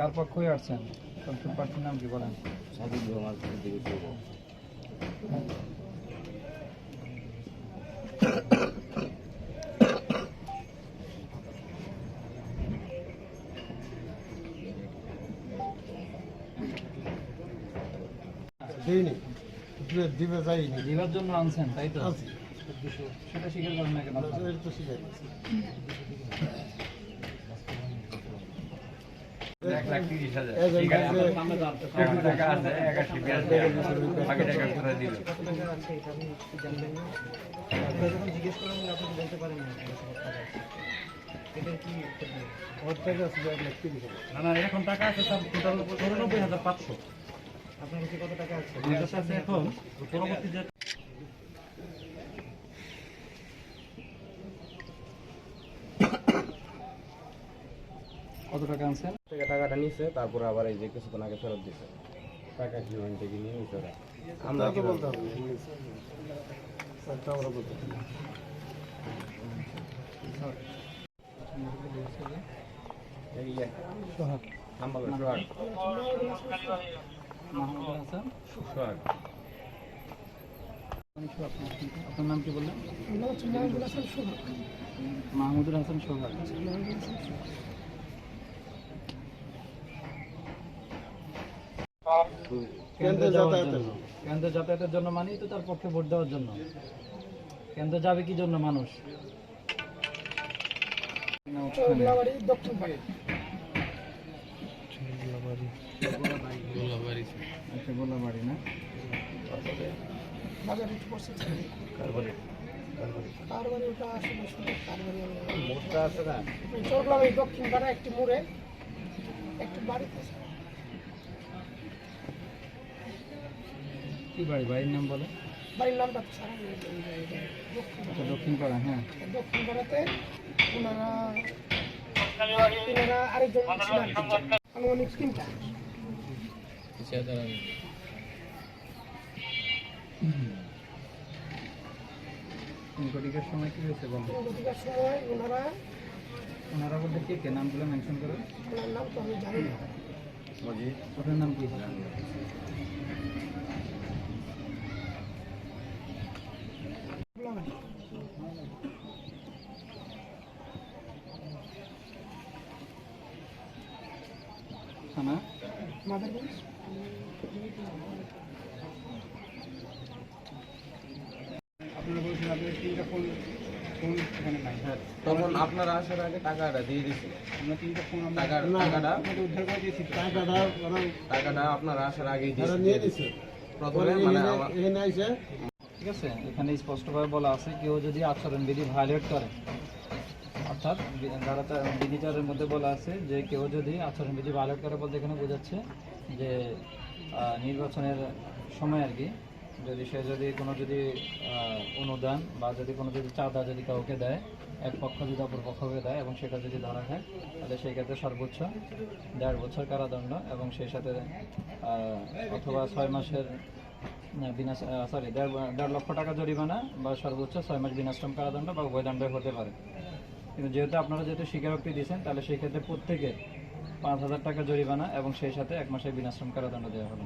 কার পক্ষ হয়ে আসছেন? সংসদ প্রার্থীর নাম কি বলেন? দিবার জন্য আনছেন, তাই তো? সেটা স্বীকার করেন না কেন? জিজ্ঞেস করেন আপনি বলতে পারেন না। না, এখন টাকা আছে স্যার 94,500। আপনার কাছে কত টাকা আছে? এখন পরবর্তী যে কত টাকা আনছেন? টাকাটা নিচ্ছে, তারপরে আবার এই যে কিছুক্ষণ আগে ফেরত দিচ্ছে। টাকা কি ওখান থেকে নিয়ে নিচ্ছে ওরা। আমরা কি বলতে হবে? আপনার নাম কি বললেন? মাহমুদুল হাসান সোহাগ। কেন্দ্রে যাতায়াতের জন্য মানেই তো তার পক্ষে ভোট দেওয়ার জন্য। কেন্দ্রে যাবে কি জন্য মানুষ? গোলাবাড়ি না? দক্ষিণ পাড়া একটি মোড়ে একটি বাড়িতে। কি বাড়ি? বাড়ির নাম বলে? বাড়ির নামটা দক্ষিণ পাড়া। হ্যাঁ, দক্ষিণ পাড়াতে ওনারা আরেকজন আনুমানিক 3টা। ঘটিকার সময় কি হয়েছে বলুন? ঘটিকার সময় ওনারা বলতে কে নামগুলো মেনশন করে? ওনার নাম তো আমি জানি না। আপনার নাম কি? থানা মাদারগঞ্জ। আপনারা বলছেন আপনার 3টা ফোন এখানে নাই। তখন আপনারা আসার আগে টাকাটা দিয়ে দিচ্ছিল। আমরা 3টা ফোন টাকাটা উদ্ধার করে দিয়েছি। টাকাটা আপনারা আসার আগেই দিয়েছে প্রথমে, মানে ঠিক আছে, এখানে স্পষ্টভাবে বলা আছে কেউ যদি আচরণবিধি ভায়োলেট করে, অর্থাৎ ধারা বিধিটার মধ্যে বলা আছে যে কেউ যদি আচরণবিধি ভায়োলেট করে বলতে এখানে বোঝাচ্ছে যে নির্বাচনের সময় আর কি, যদি কোনো অনুদান বা কোনো চাঁদা যদি কাউকে দেয়, এক পক্ষ যদি অপর পক্ষকে দেয় এবং সেটা যদি ধরা খায়, তাহলে সেই ক্ষেত্রে সর্বোচ্চ 1.5 বছর কারাদণ্ড এবং সেই সাথে অথবা 6 মাসের 1.5 লক্ষ টাকা জরিমানা বা সর্বোচ্চ 6 মাস বিনাশ্রম কারাদণ্ড বা উভয়দণ্ড হতে পারে। কিন্তু আপনারা যেহেতু স্বীকারোক্তি দিয়েছেন, তাহলে সেই ক্ষেত্রে প্রত্যেকে 5,000 টাকা জরিমানা এবং সেই সাথে 1 মাসের বিনাশ্রম কারাদণ্ড দেওয়া হলো।